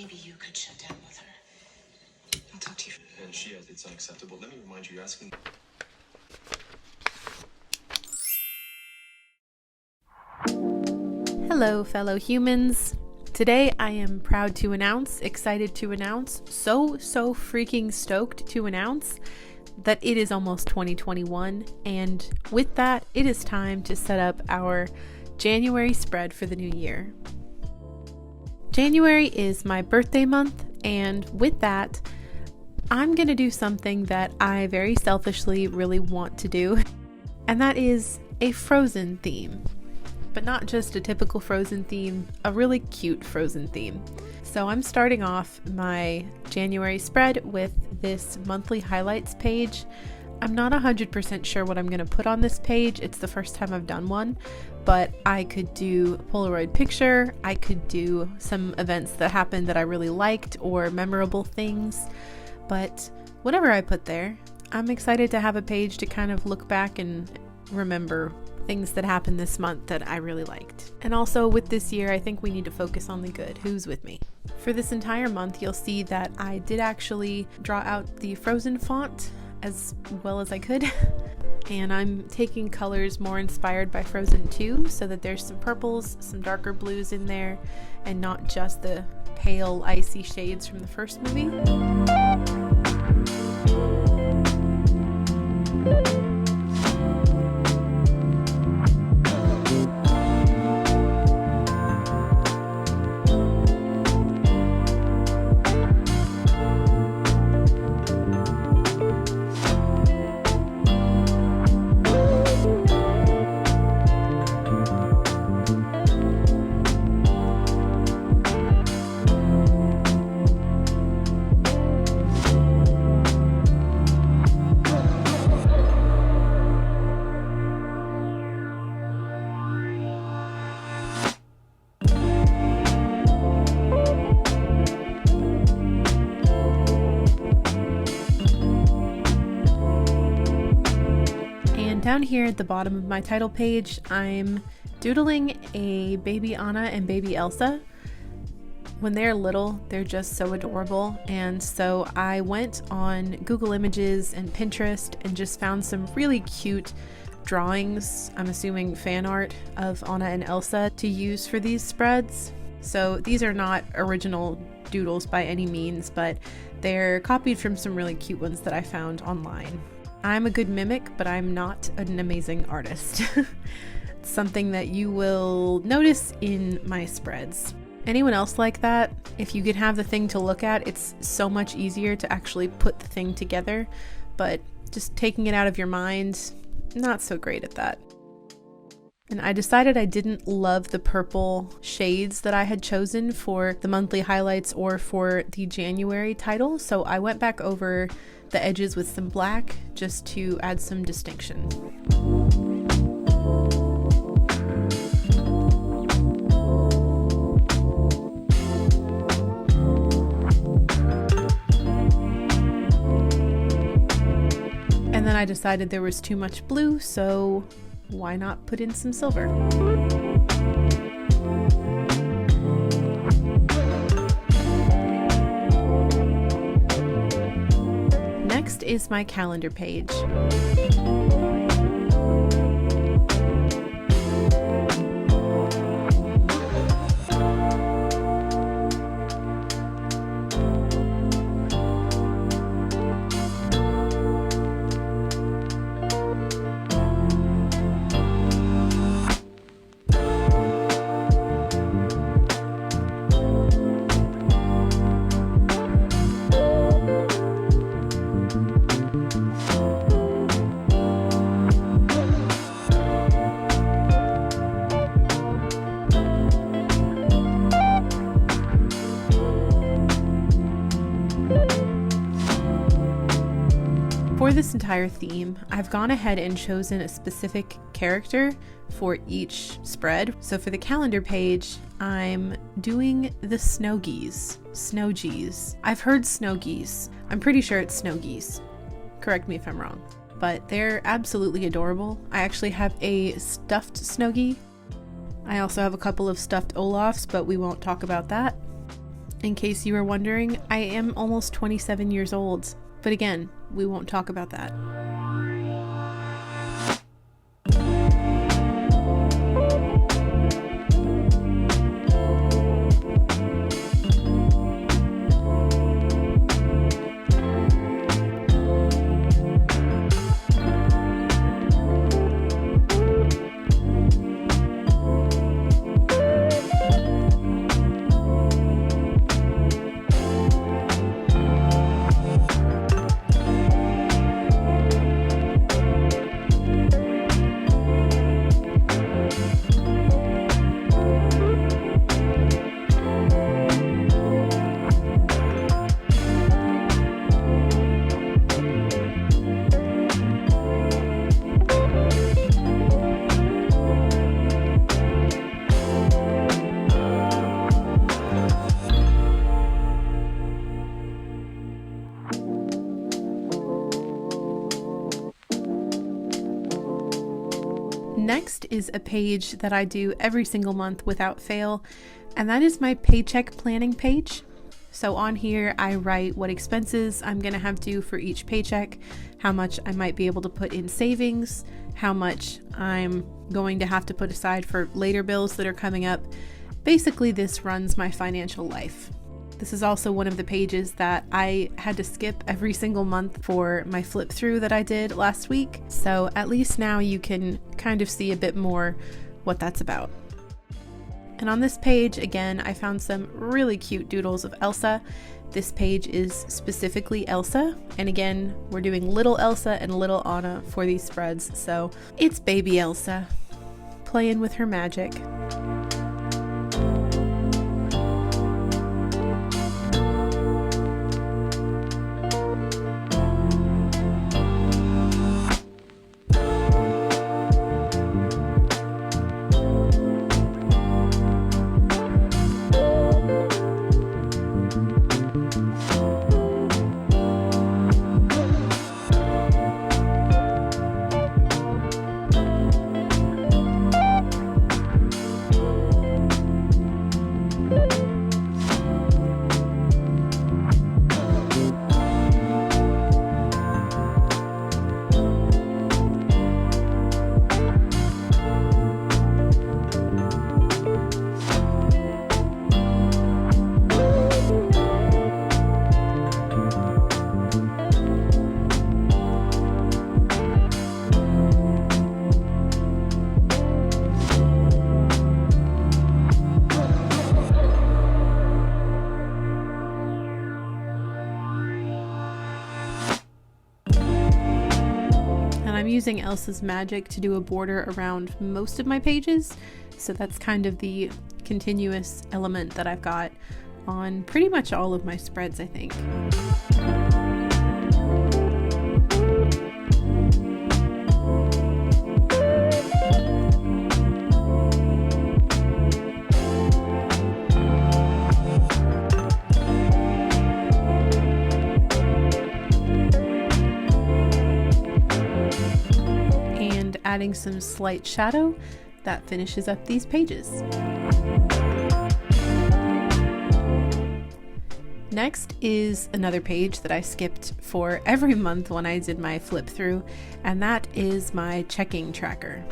Maybe you could shut down with her. I'll talk to you. And she has, it's unacceptable. Let me remind you, you're asking. Hello, fellow humans. Today I am proud to announce, excited to announce, so freaking stoked to announce that it is almost 2021, and with that, it is time to set up our January spread for the new year. January is my birthday month, and with that, I'm gonna do something that I very selfishly really want to do, and that is a Frozen theme. But not just a typical Frozen theme, a really cute Frozen theme. So I'm starting off my January spread with this monthly highlights page. I'm not 100% sure what I'm going to put on this page. It's the first time I've done one, but I could do a Polaroid picture, I could do some events that happened that I really liked or memorable things, but whatever I put there, I'm excited to have a page to kind of look back and remember things that happened this month that I really liked. And also with this year, I think we need to focus on the good. Who's with me? For this entire month, you'll see that I did actually draw out the Frozen font as well as I could. And I'm taking colors more inspired by Frozen 2, so that there's some purples, some darker blues in there, and not just the pale, icy shades from the first movie. Down here at the bottom of my title page, I'm doodling a baby Anna and baby Elsa. When they're little, they're just so adorable, and so I went on Google Images and Pinterest and just found some really cute drawings, I'm assuming fan art, of Anna and Elsa to use for these spreads. So these are not original doodles by any means, but they're copied from some really cute ones that I found online. I'm a good mimic, but I'm not an amazing artist. It's something that you will notice in my spreads. Anyone else like that? If you can have the thing to look at, it's so much easier to actually put the thing together, but just taking it out of your mind, not so great at that. And I decided I didn't love the purple shades that I had chosen for the monthly highlights or for the January title, so I went back over the edges with some black just to add some distinction. And then I decided there was too much blue, so why not put in some silver? Next is my calendar page. For this entire theme, I've gone ahead and chosen a specific character for each spread. So for the calendar page, I'm doing the snow geese. Snow geese. I've heard snow geese. I'm pretty sure it's snow geese. Correct me if I'm wrong. But they're absolutely adorable. I actually have a stuffed Snowgie. I also have a couple of stuffed Olafs, but we won't talk about that. In case you were wondering, I am almost 27 years old, but again, we won't talk about that. Next is a page that I do every single month without fail, and that is my paycheck planning page. So on here, I write what expenses I'm going to have due for each paycheck, how much I might be able to put in savings, how much I'm going to have to put aside for later bills that are coming up. Basically, this runs my financial life. This is also one of the pages that I had to skip every single month for my flip through that I did last week. So at least now you can kind of see a bit more what that's about. And on this page, again, I found some really cute doodles of Elsa. This page is specifically Elsa. And again, we're doing little Elsa and little Anna for these spreads. So it's baby Elsa playing with her magic. I'm using Elsa's magic to do a border around most of my pages, so that's kind of the continuous element that I've got on pretty much all of my spreads, I think. Adding some slight shadow, that finishes up these pages. Next is another page that I skipped for every month when I did my flip through, and that is my checking tracker.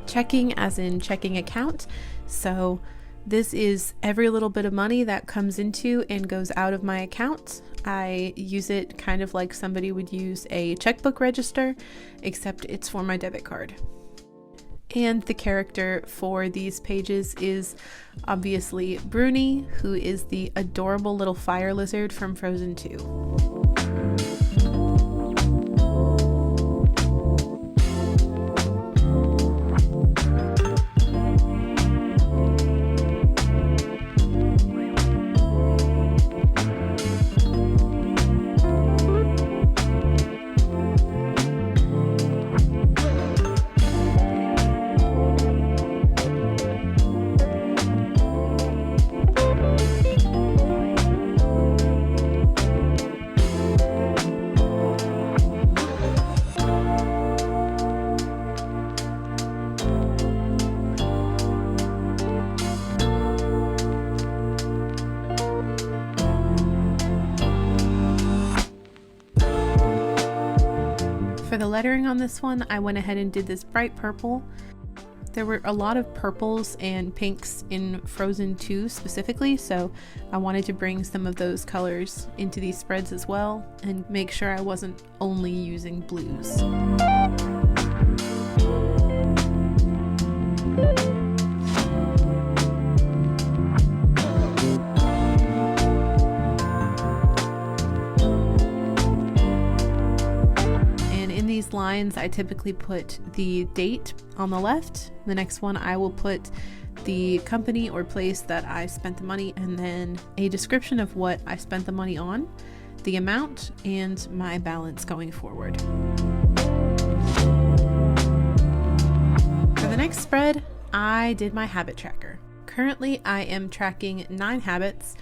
Checking as in checking account. So this is every little bit of money that comes into and goes out of my account. I use it kind of like somebody would use a checkbook register, except it's for my debit card. And the character for these pages is obviously Bruni, who is the adorable little fire lizard from Frozen 2. For the lettering on this one, I went ahead and did this bright purple. There were a lot of purples and pinks in Frozen 2 specifically, so I wanted to bring some of those colors into these spreads as well and make sure I wasn't only using blues. These lines, I typically put the date on the left. The next one, I will put the company or place that I spent the money, and then a description of what I spent the money on, the amount, and my balance going forward. For the next spread, I did my habit tracker. Currently, I am tracking 9 habits.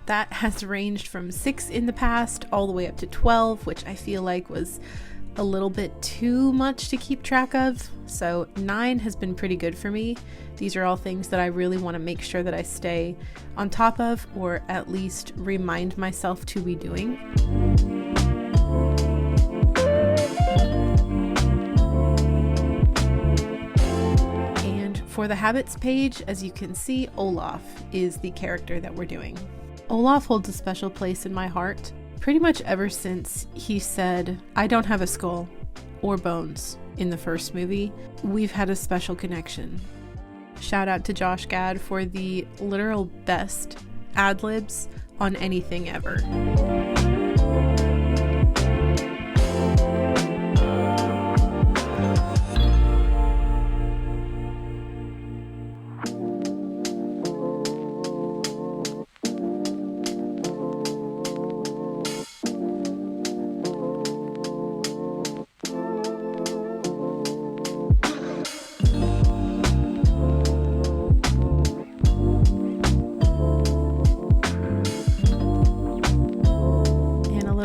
That has ranged from 6 in the past all the way up to 12, which I feel like was a little bit too much to keep track of. So 9 has been pretty good for me. These are all things that I really want to make sure that I stay on top of, or at least remind myself to be doing. And for the habits page, as you can see, Olaf is the character that we're doing. Olaf holds a special place in my heart. Pretty much ever since he said, "I don't have a skull or bones" in the first movie, we've had a special connection. Shout out to Josh Gad for the literal best ad-libs on anything ever.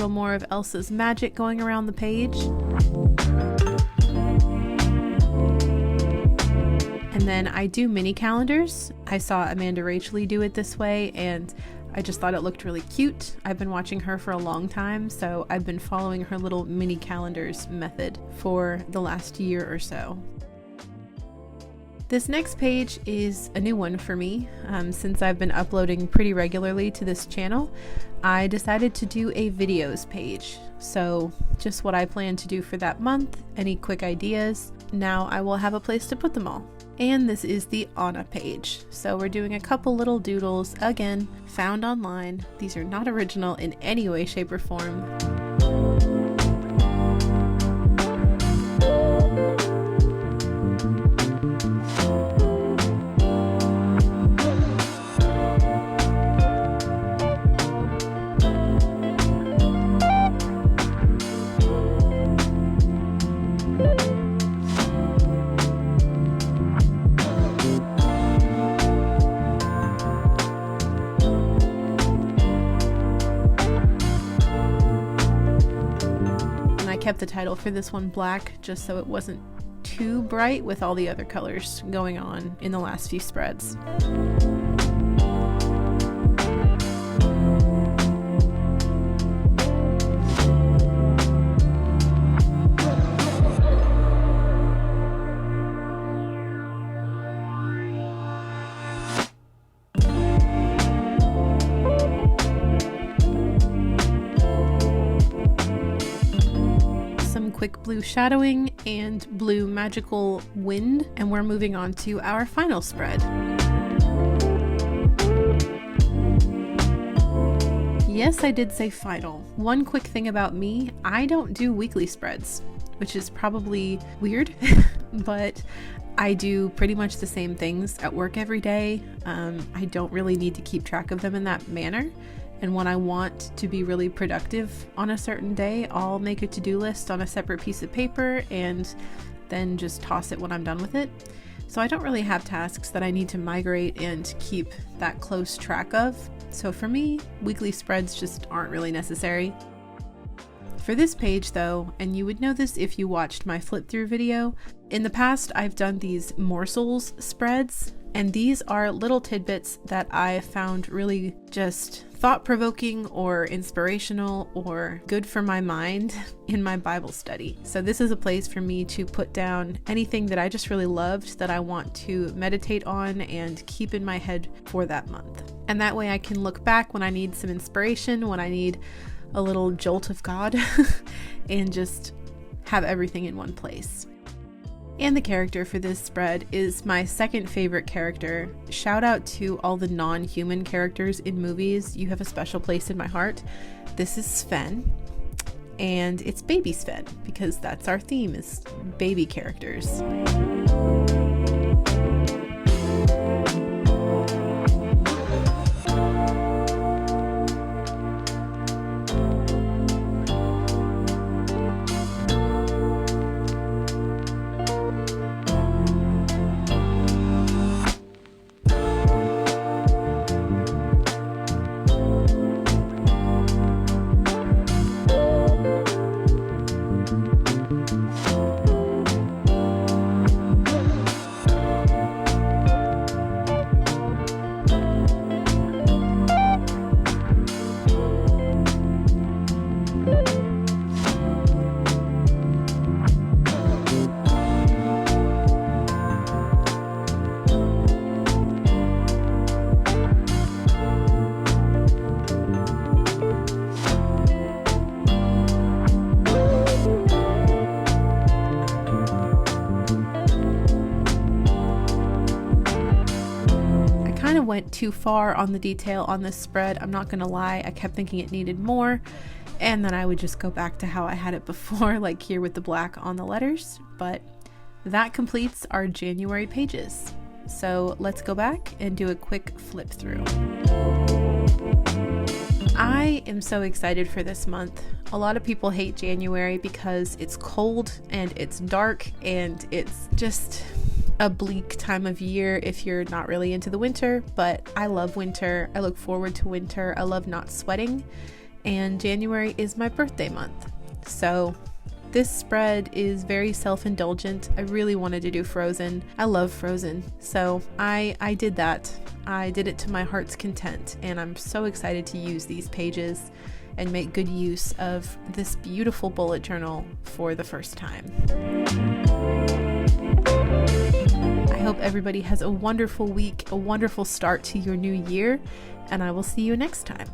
More of Elsa's magic going around the page. And then I do mini calendars. I saw Amanda Rachel do it this way, and I just thought it looked really cute. I've been watching her for a long time, so I've been following her little mini calendars method for the last year or so. This next page is a new one for me. Since I've been uploading pretty regularly to this channel, I decided to do a videos page. So just what I plan to do for that month, any quick ideas. Now I will have a place to put them all. And this is the Anna page. So we're doing a couple little doodles, again, found online. These are not original in any way, shape, or form. Kept the title for this one black just so it wasn't too bright with all the other colors going on in the last few spreads. Quick blue shadowing and blue magical wind, and we're moving on to our final spread. Yes, I did say final. One quick thing about me, I don't do weekly spreads, which is probably weird, but I do pretty much the same things at work every day. I don't really need to keep track of them in that manner. And when I want to be really productive on a certain day, I'll make a to-do list on a separate piece of paper and then just toss it when I'm done with it. So I don't really have tasks that I need to migrate and keep that close track of. So for me, weekly spreads just aren't really necessary. For this page though, and you would know this if you watched my flip through video, in the past I've done these morsels spreads, and these are little tidbits that I found really just thought-provoking or inspirational or good for my mind in my Bible study. So this is a place for me to put down anything that I just really loved that I want to meditate on and keep in my head for that month. And that way I can look back when I need some inspiration, when I need a little jolt of God, and just have everything in one place. And the character for this spread is my second favorite character. Shout out to all the non-human characters in movies. You have a special place in my heart. This is Sven, and it's baby Sven, because that's our theme, is baby characters. Went too far on the detail on this spread. I'm not gonna lie, I kept thinking it needed more, and then I would just go back to how I had it before, like here with the black on the letters. But that completes our January pages. So let's go back and do a quick flip through. I am so excited for this month. A lot of people hate January because it's cold and it's dark and it's just a bleak time of year if you're not really into the winter, but I love winter. I look forward to winter. I love not sweating, and January is my birthday month. So this spread is very self-indulgent. I really wanted to do Frozen. I love Frozen, so I did that. I did it to my heart's content, and I'm so excited to use these pages and make good use of this beautiful bullet journal for the first time. I hope everybody has a wonderful week, a wonderful start to your new year, and I will see you next time.